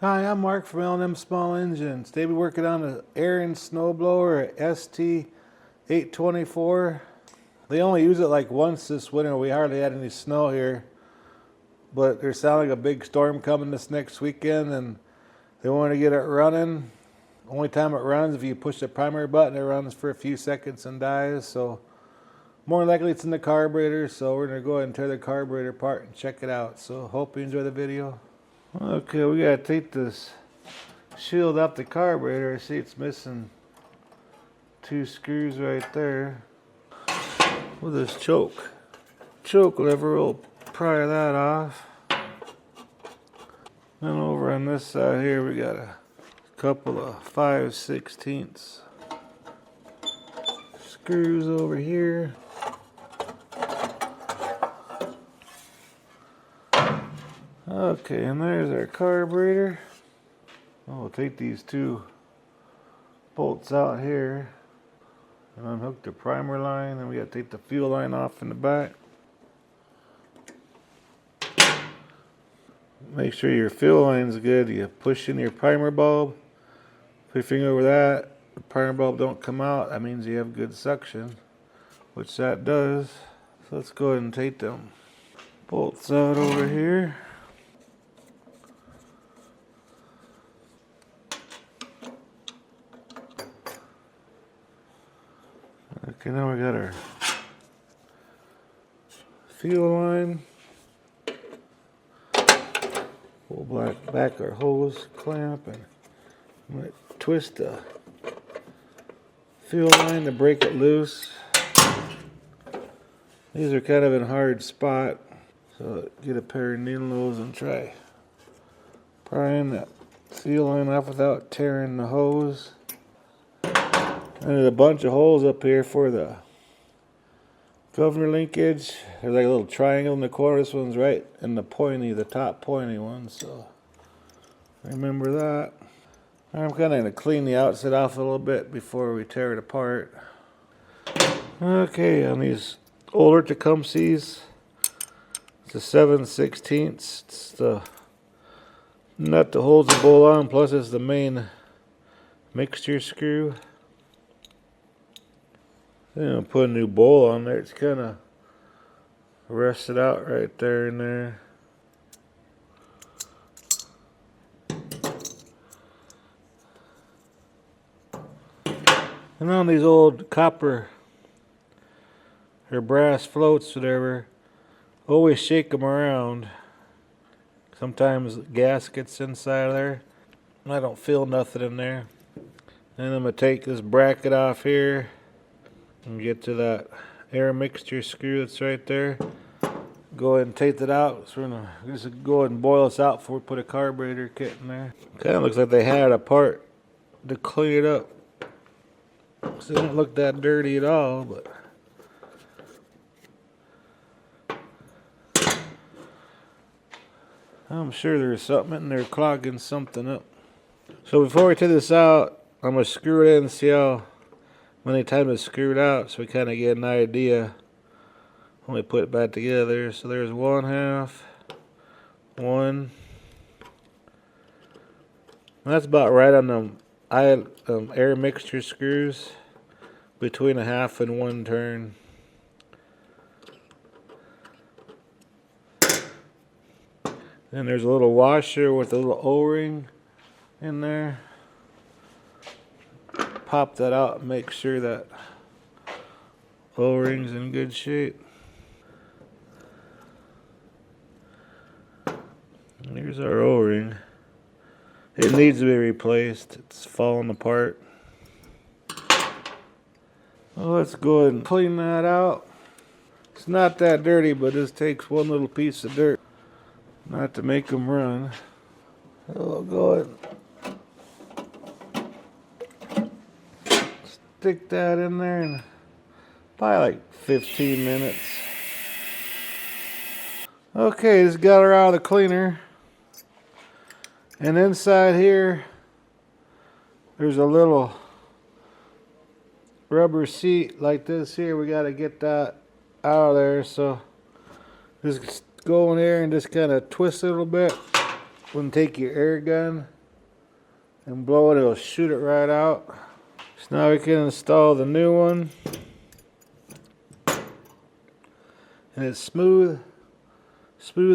Hi, I'm Mark from L&M Small Engines. Today we're working on an air and snowblower, ST824. They only use it like once this winter. We hardly had any snow here, but there's sounding like a big storm coming this next weekend, and they want to get it running. Only time it runs, if you push the primary button, it runs for a few seconds and dies. So more likely it's in the carburetor. So we're going to go ahead and tear the carburetor apart and check it out. So hope you enjoy the video. Okay, we gotta take this shield off the carburetor. I see it's missing 2 screws right there. With this choke lever, we'll pry that off. Then over on this side here, we got a couple of 5/16 screws over here. Okay, and there's our carburetor. We'll take these 2 bolts out here and unhook the primer line, and we gotta take the fuel line off in the back. Make sure your fuel line's good. You push in your primer bulb, put your finger over that, the primer bulb don't come out, that means you have good suction, which that does. So let's go ahead and take them bolts out over here. Okay, now we got our fuel line. Pull back our hose clamp, and I'm going to twist the fuel line to break it loose. These are kind of in a hard spot, so get a pair of needles and try prying that fuel line off without tearing the hose. And there's a bunch of holes up here for the governor linkage. There's like a little triangle in the corner. This one's right in the top pointy one, so remember that. I'm kind of going to clean the outside off a little bit before we tear it apart. Okay, on these older Tecumsehs, it's a 7/16. It's the nut that holds the bowl on, plus it's the main mixture screw. Then I'll put a new bowl on there. It's kind of rusted out right there and there. And on these old copper or brass floats, whatever, always shake them around. Sometimes gas gets inside of there. I don't feel nothing in there. Then I'm going to take this bracket off here and get to that air mixture screw that's right there. Go ahead and take that out. So we're going to just go ahead and boil this out before we put a carburetor kit in there. Kind of looks like they had a part to clean it up, so it don't look that dirty at all, but I'm sure there's something in there clogging something up. So before we take this out, I'm going to screw it in and see how many times it's screwed out, so we kind of get an idea when we put it back together. So there's 1/2, 1. And that's about right on the air mixture screws, between 1/2 and 1 turn. Then there's a little washer with a little O-ring in there. Pop that out and make sure that O-ring's in good shape. And here's our O-ring. It needs to be replaced. It's falling apart. Well, let's go ahead and clean that out. It's not that dirty, but this takes one little piece of dirt not to make them run. So we'll go ahead and stick that in there in probably like 15 minutes. Okay, just got her out of the cleaner. And inside here, there's a little rubber seat like this here. We got to get that out of there. So just go in here and just kind of twist it a little bit. when you take your air gun and blow it, it'll shoot it right out. So now we can install the new one. And it's smooth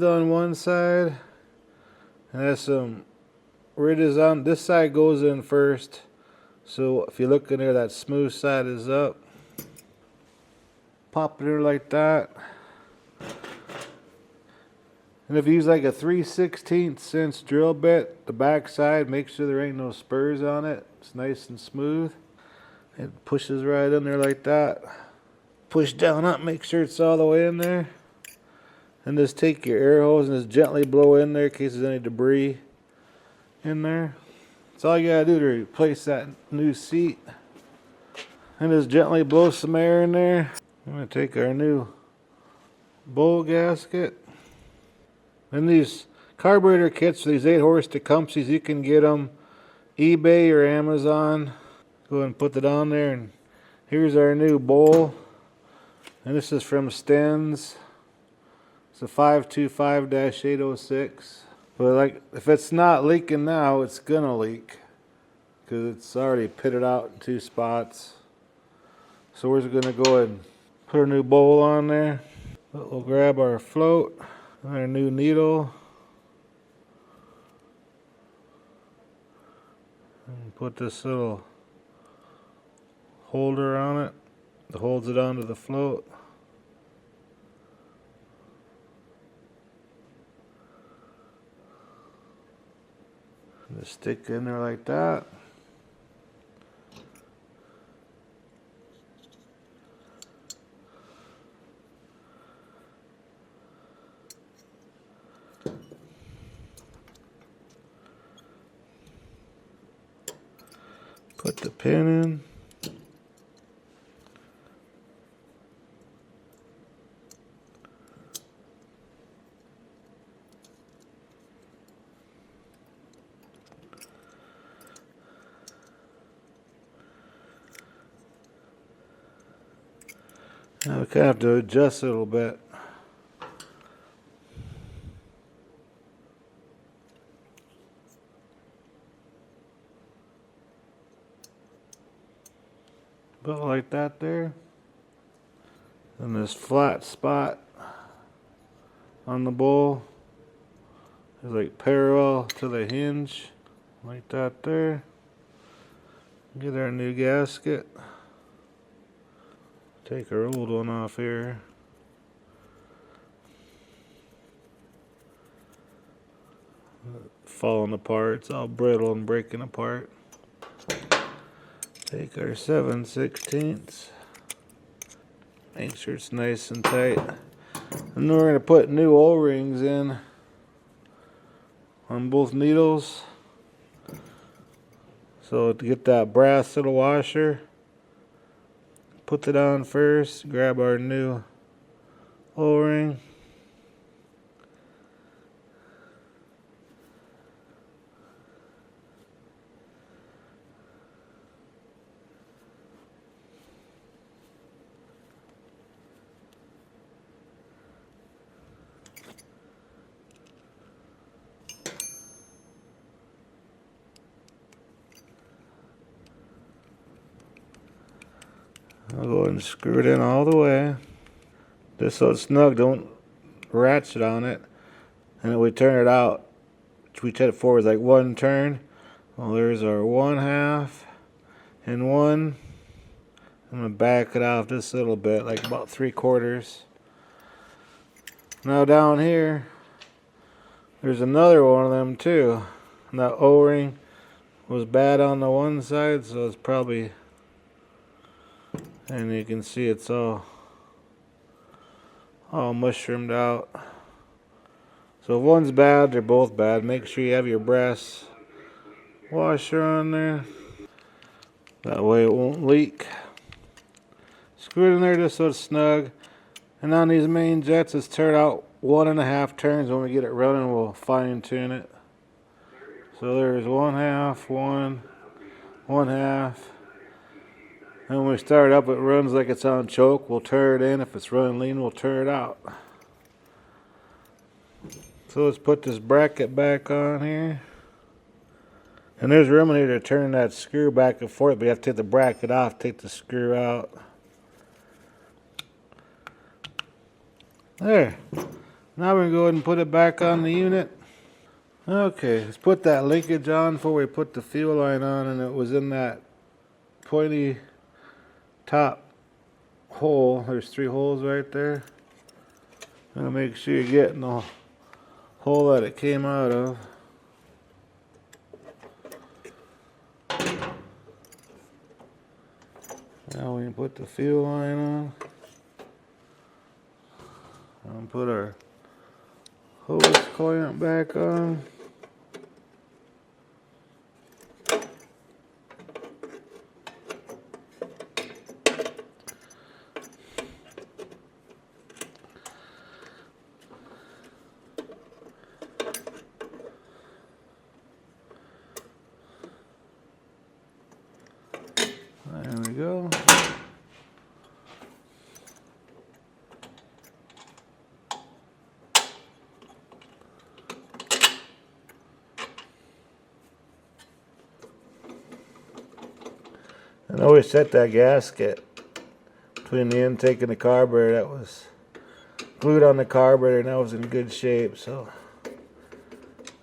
on one side, and has some ridges on. This side goes in first, so if you look in there, that smooth side is up. Pop it in like that. And if you use like a 3/16 inch drill bit, the back side, make sure there ain't no spurs on it. It's nice and smooth. It pushes right in there like that. Push down up, make sure it's all the way in there. And just take your air hose and just gently blow in there in case there's any debris in there. That's all you gotta do to replace that new seat. And just gently blow some air in there. I'm gonna take our new bowl gasket. And these carburetor kits for these 8-horse Tecumsehs, you can get them eBay or Amazon. Go ahead and put it on there. And here's our new bowl. And this is from Sten's. It's a 525-806. But like, if it's not leaking now, it's gonna leak, because it's already pitted out in 2 spots. So we're just gonna go ahead and put our new bowl on there. We'll grab our float and our new needle. And put this little holder on it that holds it onto the float. Just stick in there like that. Put the pin in. Now we kind of have to adjust it a little bit. Put it like that there. And this flat spot on the bowl is like parallel to the hinge, like that there. Get our new gasket. Take our old one off here. Falling apart, it's all brittle and breaking apart. Take our 7/16. Make sure it's nice and tight. And then we're going to put new O-rings in on both needles. So to get that brass little washer, put it on first, grab our new O-ring. I'll go ahead and screw it in all the way. Just so it's snug, don't ratchet on it. And then we turn it out. We set it forward like 1 turn. Well, there's our 1/2 and 1. I'm going to back it off just a little bit, like about 3/4. Now down here, there's another one of them too. And that O-ring was bad on the one side, so it's probably... And you can see it's all mushroomed out. So if one's bad, they're both bad. Make sure you have your brass washer on there. That way it won't leak. Screw it in there just so it's snug. And on these main jets, it's turned out 1.5 turns. When we get it running, we'll fine tune it. So there's 1/2, 1, 1/2. And when we start up, it runs like it's on choke. We'll turn it in. If it's running lean, we'll turn it out. So let's put this bracket back on here. And there's room in here to turn that screw back and forth, but you have to take the bracket off, take the screw out. There. Now we're going to go ahead and put it back on the unit. Okay, let's put that linkage on before we put the fuel line on, and it was in that pointy top hole. There's 3 holes right there. I'm going to make sure you're getting the hole that it came out of. Now we can put the fuel line on. And put our hose clamp back on. There we go. I always set that gasket between the intake and the carburetor. That was glued on the carburetor, and that was in good shape, so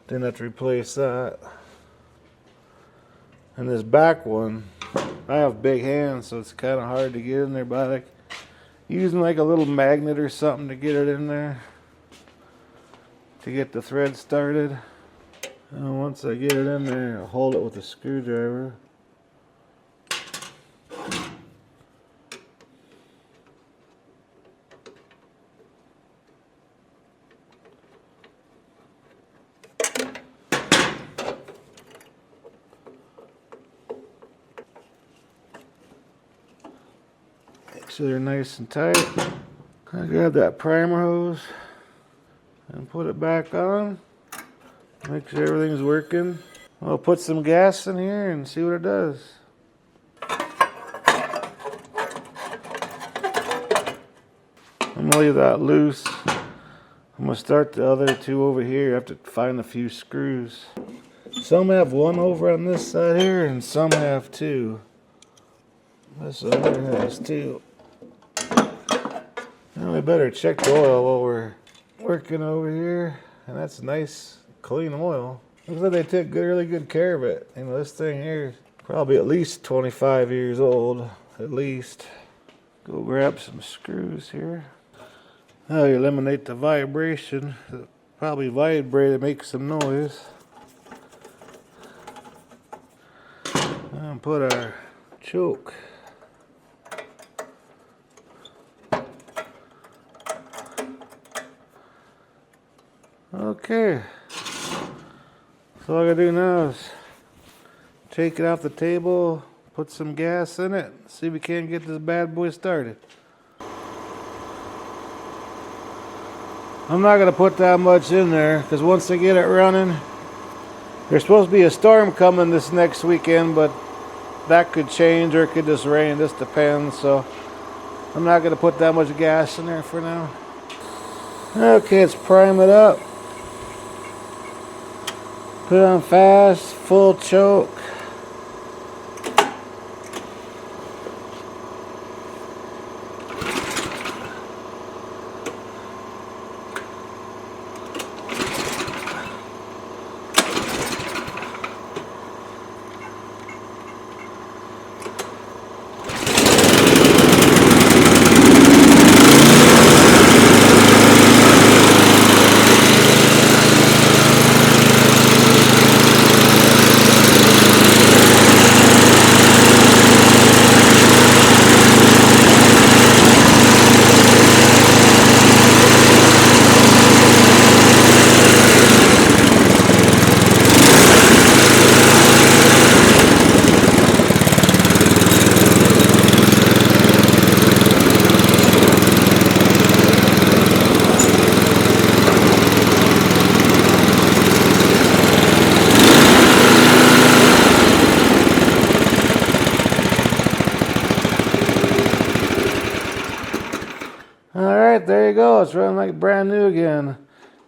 didn't have to replace that. And this back one, I have big hands, so it's kind of hard to get in there, but I like using like a little magnet or something to get it in there to get the thread started. And once I get it in there, I'll hold it with a screwdriver. Make sure they're nice and tight. I grab that primer hose and put it back on. Make sure everything's working. I'll put some gas in here and see what it does. I'm gonna leave that loose. I'm gonna start the other 2 over here. I have to find a few screws. Some have 1 over on this side here, and some have 2. This other has 2. Now we better check the oil while we're working over here. And that's nice, clean oil. Looks like they took really good care of it. You know, this thing here is probably at least 25 years old, at least. Go grab some screws here. Now you eliminate the vibration. It'll probably vibrate and make some noise. And put our choke. Okay, so all I gotta do now is take it off the table, put some gas in it, see if we can't get this bad boy started. I'm not gonna put that much in there because once I get it running, there's supposed to be a storm coming this next weekend, but that could change or it could just rain, this depends, so I'm not gonna put that much gas in there for now. Okay, let's prime it up. Put it on fast, full choke. Alright, there you go. It's running like brand new again.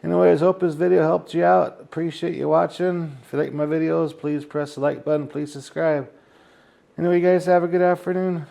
Anyways, hope this video helped you out. Appreciate you watching. If you like my videos, please press the like button. Please subscribe. Anyway, you guys have a good afternoon.